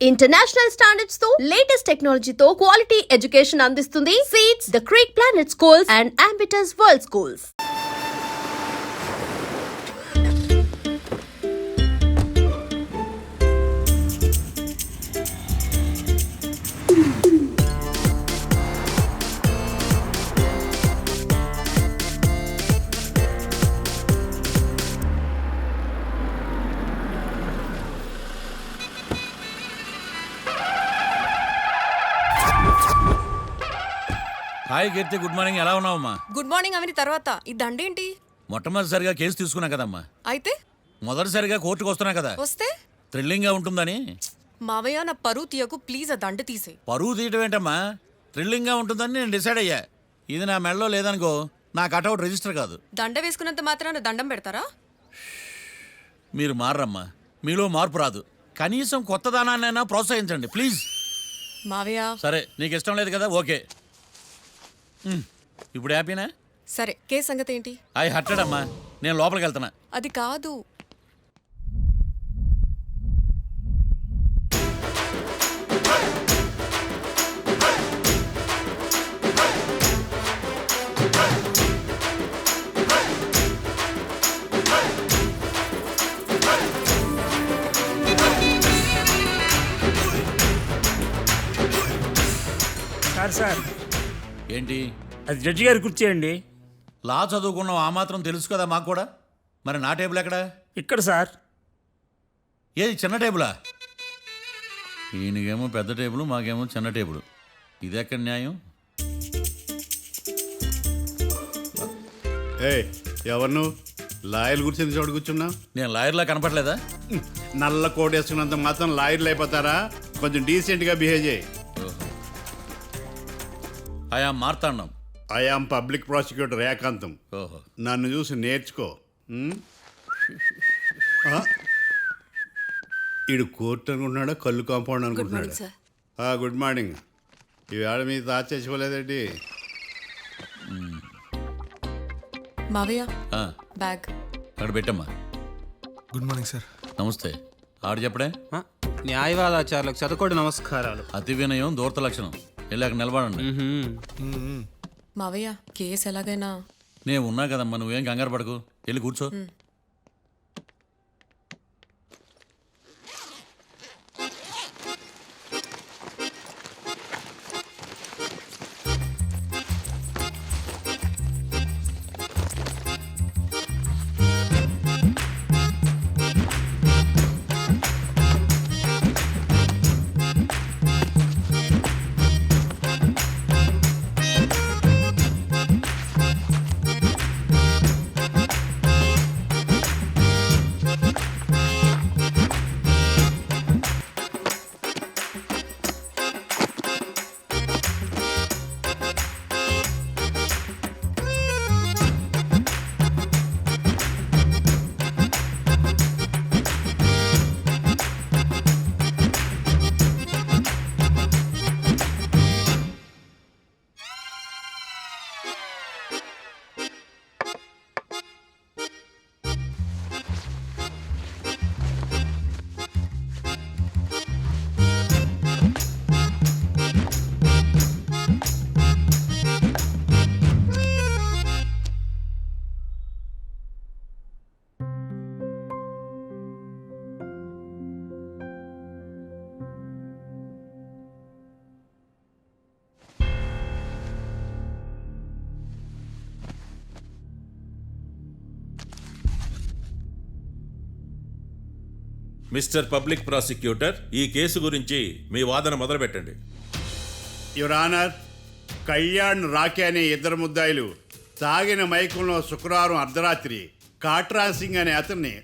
International standards తో latest technology తో quality education అందిస్తుంది seats the Creek Planet schools and Ambitus World schools. Hi Keerthi, good morning. ఎలా ఉన్నావమ్మా? Good morning అవని తర్వాత ఈ దండేంటి? మొట్టమొదటిసారిగా కేసు తీసుకున్నా కదమ్మా. అయితే మొదటిసారిగా కోర్టుకు వస్తున్నా కదా, వస్తే థ్రిల్లింగ్ గా ఉంటుందని. మావయ్య నా పరువు తీయకు ప్లీజ్, ఆ దండ తీసే. పరువు తీయటం ఏంటమ్మా, థ్రిల్లింగ్ గా ఉంటుందని నేను డిసైడ్ అయ్యా. ఇది నా మెడలో లేదనుకో, నా కటౌట్ రిజిస్టర్ కాదు. దండ వేసుకున్నంత మాత్రాన దండం పెడతారా? మీరు మారమ్మా, మీలో మార్పు రాదు. కనీసం కొత్త దానాన్నైనా ప్రోత్సహించండి ప్లీజ్. మావయ్య సరే, నీకు ఇష్టం లేదు కదా, ఓకే. ఇప్పుడు హ్యాపీనా? సరే, కేసు సంగతి ఏంటి? ఐ హర్టెడ్ అమ్మా, నేను లోపలికి వెళ్తున్నా. అది కాదు. సార్ ఏంటి? అది జడ్జి గారి కుర్చీ అండి. లా చదువుకున్నావు, ఆ మాత్రం తెలుసు కదా మాకు కూడా. మరి నా టేబుల్ ఎక్కడా? ఇక్కడ సార్. ఏది, చిన్న టేబులా? ఈయనకేమో పెద్ద టేబుల్, మాకేమో చిన్న టేబుల్. ఇది ఎక్కడ న్యాయం? ఎవరు నువ్వు? లాయర్లు కూర్చొని చోటు కూర్చున్నావు. నేను లాయర్లా కనపడలేదా? నల్ల కోట్ వేసుకున్నంత మాత్రం లాయర్లు అయిపోతారా? కొంచెం డీసెంట్గా బిహేవ్ చేయి. ఆయా మార్తాండం. ఐఆమ్ పబ్లిక్ ప్రాసిక్యూటర్ ఏకాంతం. ఓహో, నన్ను చూసి నేర్చుకో. ఈడు కోర్టు అనుకుంటున్నాడా, కళ్ళు కాంపౌండ్ అనుకుంటున్నాడా? Good morning. ఈవేళ మీ తాత చేసుకోలేదండి. మావయ్య ఆ, బ్యాగ్ అక్కడ పెట్టమ్మా. Good morning sir. నమస్తే. ఆడు చెప్పడే. న్యాయవాదాచారులకు చదువుకోండి నమస్కారాలు. అతి వినయం దూరత లక్షణం. వెళ్ళాక నిలబడండి. మావయ్య కేసు ఎలాగైనా. నేను ఉన్నా కదమ్మా, నువ్వేం కంగారు పడకు. వెళ్ళి కూర్చో. మిస్టర్ పబ్లిక్ ప్రాసిక్యూటర్, ఈ కేసు గురించి మీ వాదన మొదలుపెట్టండి. యువర్ ఆనర్, కళ్యాణ్ రాకే అనే ఇద్దరు ముద్దాయిలు తాగిన మైకంలో శుక్రవారం అర్ధరాత్రి కాట్రా సింగ్ అనే అతన్ని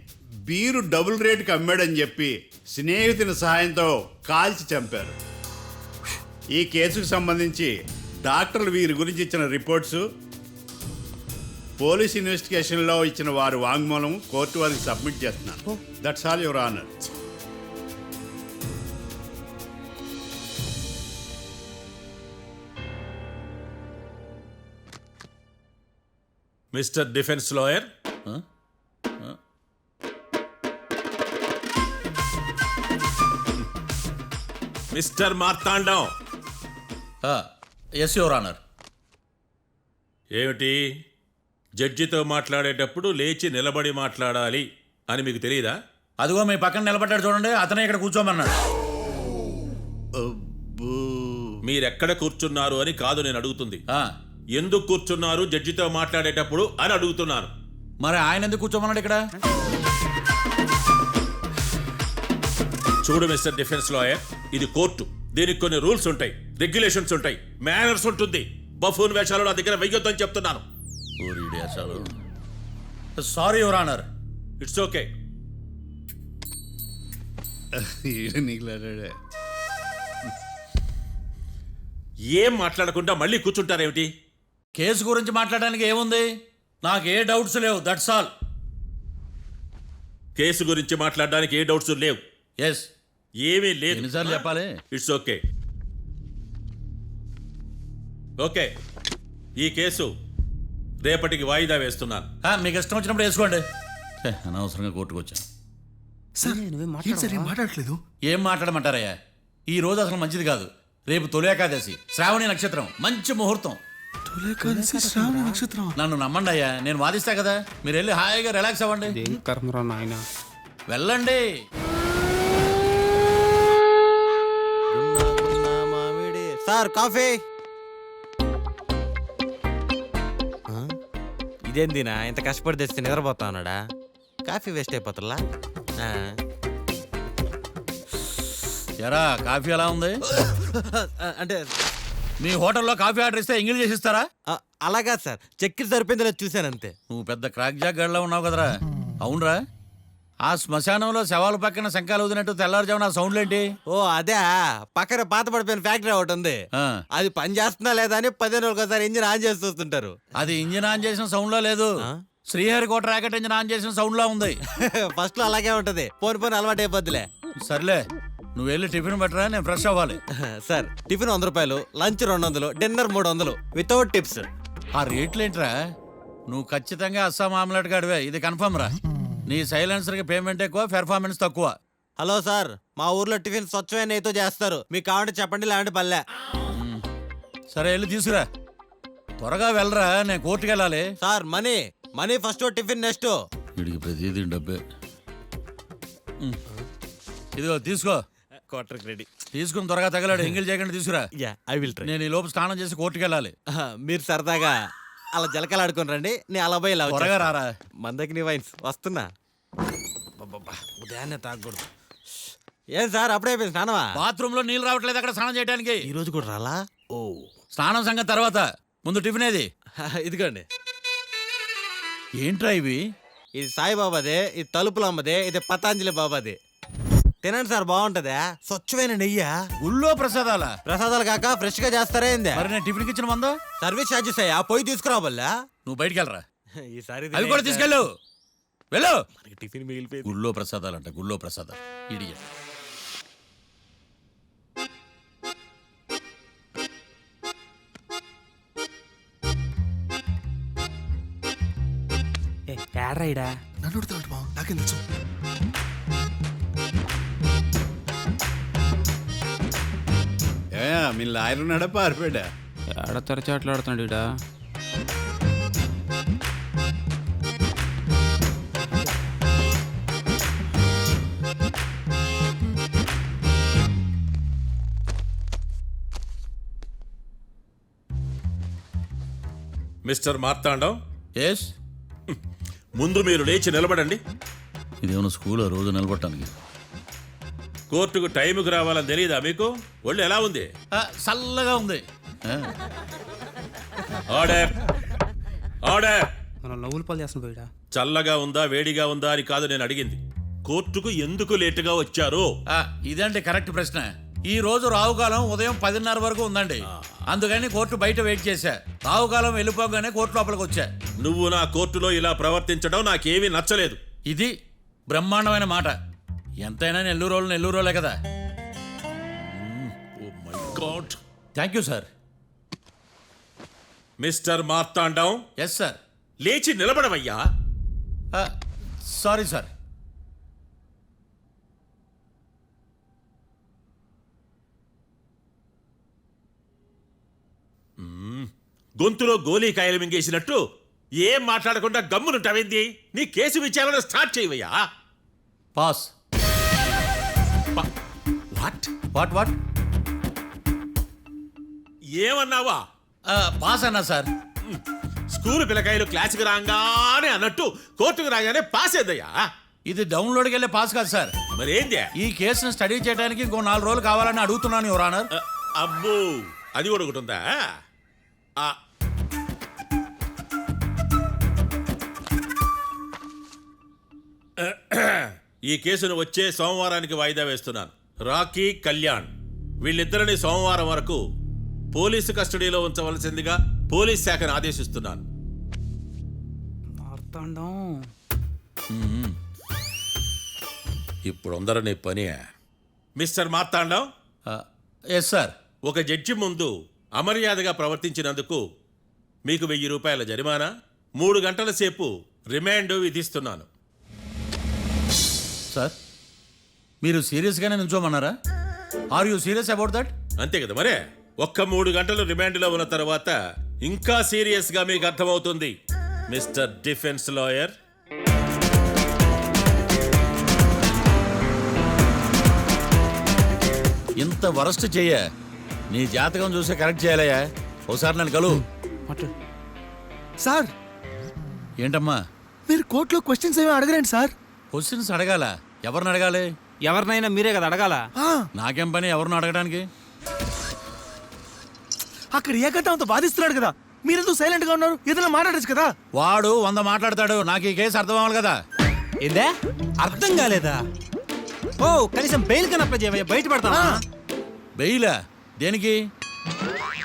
బీరు డబుల్ రేటుకి అమ్మాడని చెప్పి స్నేహితుని సహాయంతో కాల్చి చంపారు. ఈ కేసుకు సంబంధించి డాక్టర్లు వీరి గురించి ఇచ్చిన రిపోర్ట్సు, పోలీస్ ఇన్వెస్టిగేషన్లో ఇచ్చిన వారి వాంగ్మూలం కోర్టు వారికి సబ్మిట్ చేస్తున్నాను. That's all your honour. Mister defence lawyer, mister Marthandam yes your honour. ఏమిటి జడ్జితో మాట్లాడేటప్పుడు లేచి నిలబడి మాట్లాడాలి అని మీకు తెలియదా? అదిగో మీ పక్కన నిలబడ్డాడు చూడండి, అతనే ఇక్కడ కూర్చోమన్నాడు. అబ్బో. మీరెక్కడ కూర్చున్నారు అని కాదు నేను అడుగుతుంది. ఆ, ఎందుకు కూర్చున్నారు జడ్జితో మాట్లాడేటప్పుడు అని అడుగుతున్నాను. మరి ఆయన ఎందుకు కూర్చోమన్నాడు ఇక్కడ? చూడు మిస్టర్ డిఫెన్స్ లాయర్, ఇది కోర్టు. దీనికి కొన్ని రూల్స్ ఉంటాయి, రెగ్యులేషన్స్ ఉంటాయి, మేనర్స్ ఉంటుంది. బఫూన్ వేషాలు నా దగ్గర వెయ్యొద్దని చెప్తున్నాను. Sorry your honour. It's okay. ఈడ నీకులాడాడే. ఏం మాట్లాడకుండా మళ్ళీ కూర్చుంటారేమిటి? కేసు గురించి మాట్లాడడానికి ఏముంది? నాకు ఏ డౌట్స్ లేవు, దట్స్ ఆల్. కేసు గురించి మాట్లాడడానికి ఏ డౌట్స్ లేవు. ఎస్. ఏమీ లేదు. ఎన్నిసార్లు చెప్పాలి? It's okay. ఓకే, ఈ కేసు రేపటికి వాయిదా వేస్తున్నాను. మీకు ఇష్టం వచ్చినప్పుడు వేసుకోండి. అనవసరంగా కోర్టుకు వచ్చాను. సార్ ఏంటి సార్ ఏం మాట్లాడట్లేదు? ఏం మాట్లాడమంటారయ్యా? ఈ రోజు అసలు మంచిది కాదు. రేపు తొలి ఏకాదశి, శ్రావణి నక్షత్రం, మంచి ముహూర్తం. తొలేకాదశి శ్రావణ నక్షత్రం. నన్ను నమ్మండి అయ్యా, నేను వాదిస్తా కదా. మీరు వెళ్ళి హాయిగా రిలాక్స్ అవ్వండి. వెళ్ళండి. Sir coffee. ఇదేందినా ఇంత కష్టపడి తెస్తే నిద్రపోతా ఉన్నాడా? కాఫీ వేస్ట్ అయిపోతుందా? ఎరా కాఫీ ఎలా ఉంది? అంటే మీ హోటల్లో కాఫీ ఆర్డర్ ఇస్తే ఎంగిల్ చేసి ఇస్తారా? అలాగా సార్, చక్కెర సరిపోయిందో లేదో చూశానంతే. నువ్వు పెద్ద క్రాక్ జాక్ గడిలో ఉన్నావు కదరా. అవునరా, ఆ శ్మశానంలో శవాల పక్కన శంఖాలు ఊదినట్టు తెల్లారుజామున సౌండ్లేంటి? ఓ అదే, పక్కన పాత పడిపోయిన ఫ్యాక్టరీ ఒకటి ఉంది. అది పని చేస్తున్నా లేదా అని 10 రోజులకు ఒకసారి ఇంజిన్ ఆన్ చేసి చూస్తుంటారు. అది ఇంజిన్ ఆన్ చేసిన సౌండ్ లో లేదు, శ్రీహరికోట రాకెట్ ఇంజిన్ ఆన్ చేసిన సౌండ్ లో ఉంది. ఫస్ట్ లో అలాగే ఉంటది, పోని అలవాటు అయిపోద్దిలే. సర్లే, నువ్వు వెళ్ళి టిఫిన్ పెట్టరా, నేను ఫ్రెష్ అవ్వాలి. సార్ టిఫిన్ 100 రూపాయలు, లంచ్ 200, డిన్నర్ 300 వితౌట్ టిప్స్. ఆ రేట్లేంట్రా? నువ్వు ఖచ్చితంగా అస్సాం ఆమ్లెట్ గాడివే, ఇది కన్ఫర్మ్ రా. నీ సైలెన్సర్కి పేమెంట్ ఎక్కువ, పెర్ఫార్మెన్స్ తక్కువ. హలో సార్, మా ఊర్లో టిఫిన్ స్వచ్ఛమైన నెయ్యితో చేస్తారు. మీకు కావాలంటే చెప్పండి, లేదంటే పల్లె. సరే వెళ్ళి తీసుకురా, త్వరగా వెళ్ళరా, నేను కోర్టుకు వెళ్ళాలి. Sir money money first, tiffin next. వీడికి ప్రతిదీ డబ్బే. ఇదిగో తీసుకో. Quarter ready. తీసుకుని త్వరగా తగలాడు, ఎంగిల్ చేయకుండా తీసుకురా. I will try. నేను ఈ లోపు స్నానం చేసి కోర్టుకు వెళ్ళాలి. మీరు సరదాగా అలా జలకలు ఆడుకుని రండి, నేను అలా పోయి ఇలా త్వరగా రారా. మందకి నీ వైన్స్ వస్తున్నా. ఉదయాన్నే తాగకూడదు. ఏం సార్ అప్పుడే అయిపోయింది స్నానమా? బాత్రూమ్ లో నీళ్ళు రావట్లేదు అక్కడ స్నానం చేయడానికి. ఈ రోజు కూడా రాలా? ఓ, స్నానం సంగతి తర్వాత, ముందు టిఫిన్ ఏది? ఇదిగోండి. ఏంట్రా ఇవి? ఇది సాయిబాబాదే, ఇది తలుపుల అమ్మదే, ఇది పతాంజలి బాబాదే. తినండి సార్, బాగుంటదా? స్వచ్ఛమైన నెయ్యా. గుళ్ళో ప్రసాదాలా? ప్రసాదాలు కాక ఫ్రెష్ గా చేస్తారా ఏంది? మరి నేను టిఫిన్కి ఇచ్చిన మందో? సర్వీస్ ఛార్జెస్ అయ్యా, పోయి తీసుకురావల్లా. నువ్వు బయటికి వెళ్ళరా. ఈసారి అవి కూడా తీసుకెళ్ళు. వెళ్ళు. టిఫిన్ మిగిలిపోయింది. గుళ్ళో ప్రసాదాలంట, గుళ్ళో ప్రసాదాలు. ఇడియట్. ఏడ్రైడా నన్ను అడుగుతాడు బావ, నాకేం తెలుసు? మీ లాయర్ ఉన్నాడా పారిపోయాడా? ఏడ తెరచాట్లాడుతున్నాడు ఇడా. Mister Marthandam, yes. ముందు మీరు లేచి నిలబడండి. ఇదేమన్నా స్కూల్ రోజు నిలబడటానికి? కోర్టుకు టైంకి రావాలని తెలియదా మీకు? ఒళ్ళు ఎలా ఉంది? చల్లగా ఉంది. Order, order. మనం లవ్వులు పాలు చేస్తున్నాం పోయిడా. చల్లగా ఉందా వేడిగా ఉందా అని కాదు నేను అడిగింది. కోర్టుకు ఎందుకు లేటుగా వచ్చారు? ఇదండి కరెక్ట్ ప్రశ్న. ఈ రోజు రావుకాలం ఉదయం 10:30 వరకు ఉందండి, అందుకని కోర్టు బయట వెయిట్ చేశా. రావుకాలం వెళ్ళిపోగానే కోర్టు లోపలికి వచ్చా. నువ్వు నా కోర్టులో ఇలా ప్రవర్తించడం నాకేమీ నచ్చలేదు. ఇది బ్రహ్మాండమైన మాట. ఎంతైనా నెల్లూరులే కదా. Oh my god. Thank you sir. Mister Marthandam, yes sir. లేచి నిలబడవయ్యా. Sorry sir. గొంతులో గోలీకాయలు మింగేసినట్టు ఏం మాట్లాడకుండా గమ్మునుంటావేంది? నీ కేసు విచారణ స్టార్ట్ చేయవయ్యా. పాస్. వాట్? What what? ఏమన్నావా? పాస్ అన్నా సార్. స్కూల్ పిల్లకాయలు క్లాసుకు రాగానే అన్నట్టు కోర్టుకు రాగానే పాస్ అయ్యా. ఇది డౌన్లోడ్కి వెళ్ళే పాస్ కాదు సార్. మరేంది? ఈ కేసును స్టడీ చేయడానికి ఇంకో 4 రోజులు కావాలని అడుగుతున్నాను యువర్ ఆనర్. అబ్బో, అది కూడా ఒకటి ఉందా? ఆ, ఈ కేసును వచ్చే సోమవారానికి వాయిదా వేస్తున్నాను. రాకీ, కళ్యాణ్ వీళ్ళిద్దరిని సోమవారం వరకు పోలీసు కస్టడీలో ఉంచవలసిందిగా పోలీస్ శాఖను ఆదేశిస్తున్నాను. మార్తాండం ఇప్పుడు అందరూ పని. Mister Marthandam, yes sir. ఒక జడ్జి ముందు అమర్యాదగా ప్రవర్తించినందుకు మీకు 1000 రూపాయల జరిమానా, 3 గంటల సేపు రిమాండ్ విధిస్తున్నాను. సార్ మీరు సీరియస్గానే నుంచోమన్నారా? Are you serious about that? అంతే కదా మరే. ఒక్క 3 గంటలు రిమాండ్లో ఉన్న తర్వాత ఇంకా సీరియస్గా మీకు అర్థమవుతుంది మిస్టర్ డిఫెన్స్ లాయర్. ఇంత వరస్ట్ చెయ్య నీ జాతకం చూసి కరెక్ట్ చేయాలయ్యా. ఒకసారి నన్ను కలు. మాట్లాడు. సార్ ఏంటమ్మా మీరు కోర్టులో క్వశ్చన్స్ ఏమీ అడగరండి సార్. క్వశ్చన్స్ అడగాల? ఎవరిని అడగాలి? ఎవరినైనా మీరే కదా అడగాల. ఆ, నాకేం పని ఎవరిని అడగడానికి? అక్కడ ఏకతాంతో బాధిస్తున్నాడు కదా, మీరెందుకు సైలెంట్ గా ఉన్నారు? ఏదైనా మాట్లాడచ్చు కదా. వాడు 100 మాట్లాడతాడు. నాకు ఈ కేసు అర్థం అవ్వాలి కదా. ఏందే అర్థం కాలేదా? ఓ కనీసం బెయిల్ కనప్ప చేయవయ్యా, బయట పడతావా? బెయిలా? దేనికి?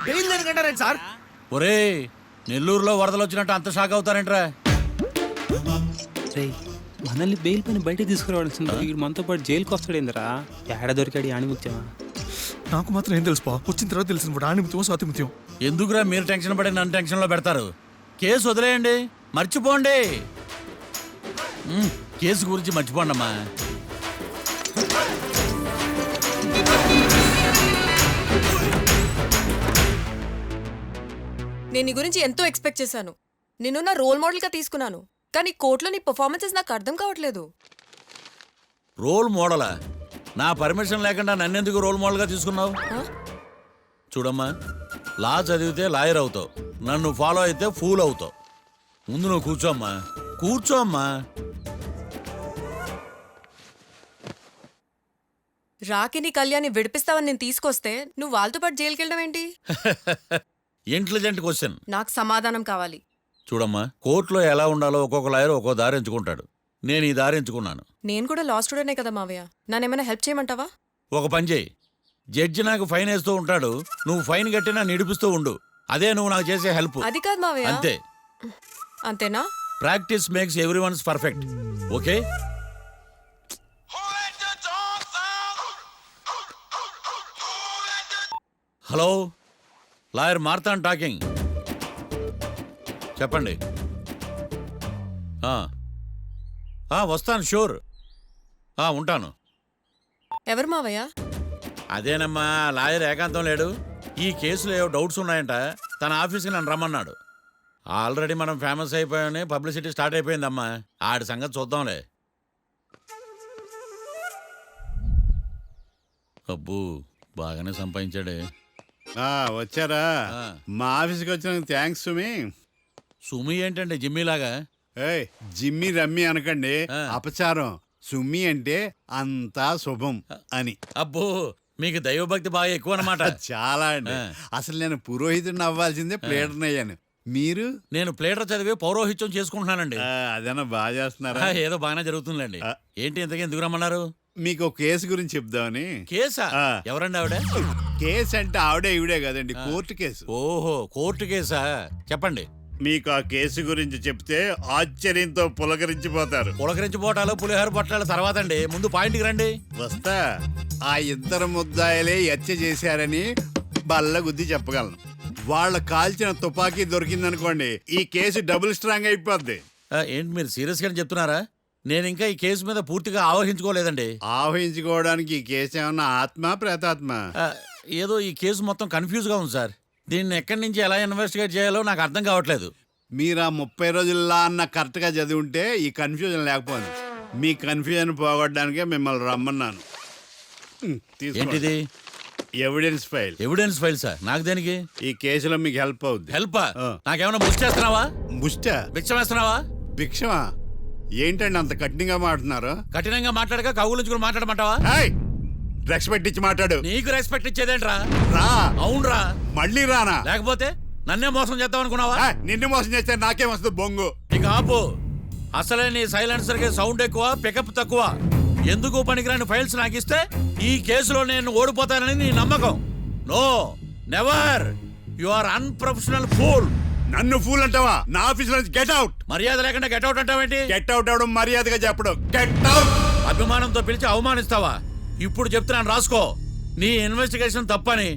బెయిల్ దేనికంటారండి సార్? ఒరే నెల్లూరులో వరదలు వచ్చినట్టు అంత షాక్ అవుతారేంట్రా? రేయ్, మనల్ని బెయిల్ పని బయట తీసుకురావాల్సింది. వీడు మనతో పాటు జైలుకి వస్తాడేందిరా? ఏడ దొరికాడు ఆణిముత్యమా? నాకు మాత్రం ఏం తెలుసు వచ్చిన తర్వాత తెలిసిన ఆణిముత్యం స్వాతిముత్యం. ఎందుకురా మీరు టెన్షన్ పడి నన్ను టెన్షన్లో పెడతారు? కేసు వదిలేయండి, మర్చిపోండి. కేసు గురించి మర్చిపోండి అమ్మా. నేను నీ గురించి ఎంతో ఎక్స్పెక్ట్ చేశాను. నిన్ను నా రోల్ మోడల్గా తీసుకున్నాను. కానీ కోర్టులో నీ పర్ఫార్మెన్సెస్ నాకు అర్థం కావట్లేదు. రోల్ మోడలా? నా పర్మిషన్ లేకుండా నన్నెందుకు రోల్ మోడల్గా తీసుకున్నావు? చూడమ్మా, లా చదివితే లాయర్ అవుతావు, నన్ను ఫాలో అయితే ఫూల్ అవుతావు. ముందు నువ్వు కూర్చోమ్మా, కూర్చోమ్మా. రాకిని కళ్యాణ్ని విడిపిస్తావని నేను తీసుకొస్తే నువ్వు వాళ్ళతో పాటు జైలుకి వెళ్ళడం ఏంటి? Intelligent question. నాకు సమాధానం కావాలి. చూడమ్మా, కోర్టులో ఎలా ఉండాలో ఒక్కొక్క లాయర్ ఒక్కో దారి ఎంచుకుంటాడు. నేను ఈ దారి ఎంచుకున్నాను. నేను కూడా లా స్టూడెంటే కదా మావయ్య. నన్నేమైనా హెల్ప్ చేయమంటావా? ఒక పని చేయి, జడ్జి నాకు ఫైన్ వేస్తూ ఉంటాడు, నువ్వు ఫైన్ కట్టినా నిడిపిస్తూ ఉండు. అదే నువ్వు నాకు చేసే హెల్ప్. అది కాదు మావయ్య. అంతే. అంతేనా? Practice makes every ones perfect. Okay? Hello, lawyer Marthan talking. చెప్పండి. వస్తాను, షూర్. ఉంటాను. ఎవరు మావయ్య? అదేనమ్మా, లాయర్ ఏకాంతం లేడు. ఈ కేసులో ఏవో డౌట్స్ ఉన్నాయంట, తన ఆఫీస్కి నన్ను రమ్మన్నాడు. ఆల్రెడీ మనం ఫేమస్ అయిపోయామని పబ్లిసిటీ స్టార్ట్ అయిపోయిందమ్మా. ఆడి సంగతి చూద్దాంలే. అబ్బు, బాగానే సంపాదించాడే. వచ్చారా? ఆ. మా ఆఫీస్కి వచ్చినందుకు థ్యాంక్స్ సుమి. సుమి ఏంటండి జిమ్మీలాగా? ఏయ్, జిమ్మి రమ్మి అనకండి, ఆ. అపచారం. సుమి అంటే అంతా శుభం అని. అబ్బో, మీకు దైవభక్తి బాగా ఎక్కువ అన్నమాట. చాలా అండి. ఆ. అసలు నేను పురోహితుడిని అవ్వాల్సిందే, ప్లేటర్ని అయ్యాను. మీరు? నేను ప్లేటర్ చదివి పౌరోహిత్యం చేసుకుంటున్నానండి. అదేనా బాగా చేస్తున్నారా? ఏదో బాగానే జరుగుతుందండి. ఆ. ఏంటి ఇంతకీ ఎందుకు రమ్మన్నారు? మీకు ఒక కేసు గురించి చెప్దామని. కేసా? ఆ. ఎవరండి ఆవిడ? కేసు అంటే ఆవిడే ఈవిడే కదండి, కోర్టు కేసు. ఓహో, కోర్టు కేసా? చెప్పండి. మీకు ఆ కేసు గురించి చెప్తే ఆశ్చర్యంతో పులకరించిపోతారు. పులకరించిపోవటాలు పులిహోర పొట్టాల తర్వాత అండి, ముందు పాయింట్కి రండి. వస్తా. ఆ ఇద్దరు ముద్దాయలే హత్య చేశారని బల్ల గుద్ది చెప్పగలను. వాళ్ళ కాల్చిన తుపాకీ దొరికిందనుకోండి, ఈ కేసు డబుల్ స్ట్రాంగ్ అయిపోద్ది. ఏంటి మీరు సీరియస్ గా చెప్తున్నారా? నేను ఇంకా ఈ కేసు మీద పూర్తిగా ఆవహించుకోలేదండి. ఆవహించుకోవడానికి ఈ కేసు ఏమన్నా ఆత్మ ప్రేతాత్మ? ఏదో ఈ కేసు మొత్తం కన్ఫ్యూజ్ గా ఉంది సార్. దీన్ని ఎక్కడి నుంచి ఎలా ఇన్వెస్టిగేట్ చేయాలో నాకు అర్థం కావట్లేదు. మీరు ఆ 30 రోజుల్లో అన్న కరెక్ట్గా చదివి ఉంటే ఈ కన్ఫ్యూజన్ లేకపోయింది. మీ కన్ఫ్యూజన్ పోగొట్టడానికే మిమ్మల్ని రమ్మన్నాను. ఏంటిది? Evidence file. Evidence file sir? నాకు దేనికి? ఈ కేసులో మీకు హెల్ప్ అవుద్ది. హెల్ప్? ఆ. నాకేమైనా బుక్ చేస్తున్నావా? ముష్ట భిక్ష వేస్తున్నావా? భిక్షమా? ఏంటండి అంత కఠినంగా మాట్లాడుతున్నారు? కఠినంగా మాట్లాడక కవులుంచుకుని మాట్లాడమంటావా? రెస్పెక్ట్ ఇచ్చి మాట్లాడు. నీకు రెస్పెక్ట్ ఇచ్చేదేంట్రా? రా. అవునరా? మళ్ళీ రానా? లేకపోతే నన్నే మోసం చేద్దాం అనుకున్నావా? నిన్ను మోసం చేస్తే నాకేం వస్తుంది బొంగు? ఇక ఆపు. అసలే నీ సైలెన్సర్ కి సౌండ్ ఎక్కువ, పికప్ తక్కువ. ఎందుకు పనికిరాని ఫైల్స్ నాకు ఇస్తే ఈ కేసులో నేను ఓడిపోతానని నీ నమ్మకం. No, never. You are unprofessional fool. నన్ను ఫూల్ అంటావా? నా ఆఫీస్ నుంచి గెట్ అవుట్. మర్యాద లేకుండా గెట్ అవుట్ అంటావేంటి? గెట్ అవుట్ అవడం మర్యాదగా చెప్పడం. Get out. అభిమానంతో పిలిచి అవమానిస్తావా? ఇప్పుడు చెప్తున్నాను రాసుకో. నీ ఇన్వెస్టిగేషన్ తప్పని,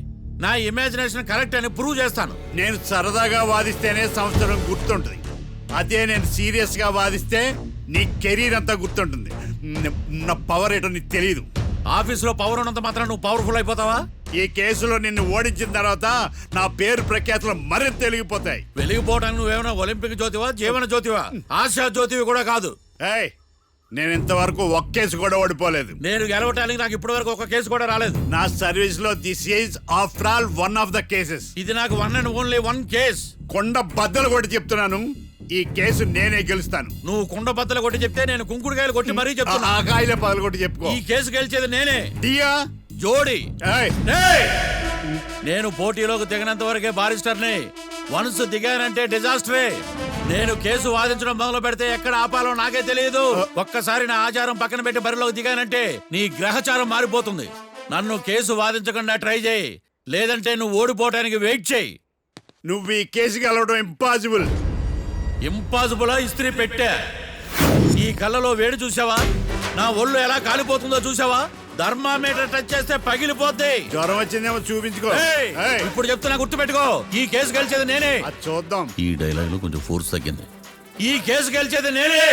నా ఇమాజినేషన్ కరెక్ట్ అని ప్రూవ్ చేస్తాను. నేను సరదాగా వాదిస్తేనే సంవత్సరం గుర్తుంటుంది. అదే నేను సీరియస్ గా వాదిస్తే నీ కెరీర్ అంతా గుర్తుంటుంది. నా పవర్ ఏంటో నీకు తెలియదు. ఆఫీసులో పవర్ ఉన్నంత మాత్రం నువ్వు పవర్ఫుల్ అయిపోతావా? ఈ కేసులో నిన్ను ఓడించిన తర్వాత నా పేరు ప్రఖ్యాతులు మరింత వెలిగిపోతాయి. వెలిగిపోవడానికి నువ్వేమైనా ఒలింపిక్ జ్యోతివా, జీవన జ్యోతివా? ఆశా జ్యోతివి కూడా కాదు. ఏయ్, నేను ఇంతవరకు ఒక్క కేసు కూడా ఓడిపోలేదు. నేను గెలవటానికి నాకు ఇప్పటి వరకు ఒక కేసు కూడా రాలేదు. నా సర్వీస్ లో this is after all one of the cases. ఇది నాకు one and only one case. కొండ బద్దలు కూడా చెప్తున్నాను, ఈ కేసు నేనే గెలుస్తాను. నువ్వు కుండ బద్దలు కొట్టి చెప్తే నేను కుంకుడుకాయలు కొట్టి మరీ చెప్తున్నా. ఆ కాయలే పగలు కొట్టి చెప్పుకో. ఈ కేసు గెలిచేది నేనే. డియా జోడి. ఏయ్, ఏయ్! నేను పోటీలోకి దిగినంత వరకే బారిస్టర్ని. వన్స్ దిగానంటే డిజాస్టరే. నేను కేసు వాదించడం మొదలు పెడితే ఎక్కడ ఆపాలో నాకే తెలియదు. ఒక్కసారి నా ఆచారం పక్కన పెట్టి బరిలోకి దిగానంటే నీ గ్రహచారం మారిపోతుంది. నన్ను కేసు వాదించకుండా ట్రై చేయి, లేదంటే నువ్వు ఓడిపోవటానికి వెయిట్ చేయి. నువ్వు ఈ కేసు గెలవడం ఇంపాసిబుల్. ఇంపాసిబులా? ఇస్త్రీ పెట్టా. ఈ కళ్ళలో వేడి చూసావా? నా ఒళ్ళు ఎలా కాలిపోతుందో చూసావా? థర్మామీటర్ టచ్ చేస్తే పగిలిపోద్ది. జ్వరం వచ్చిందేమో చూపించుకో. ఏయ్! ఇప్పుడు చెప్తున్నా, గుర్తు పెట్టుకో. ఈ కేసు గెలిచేది నేనే. అది చూద్దాం. ఈ డైలాగ్ లో కొంచెం ఫోర్స్ తగ్గింది. ఈ కేసు గెలిచేది నేనే.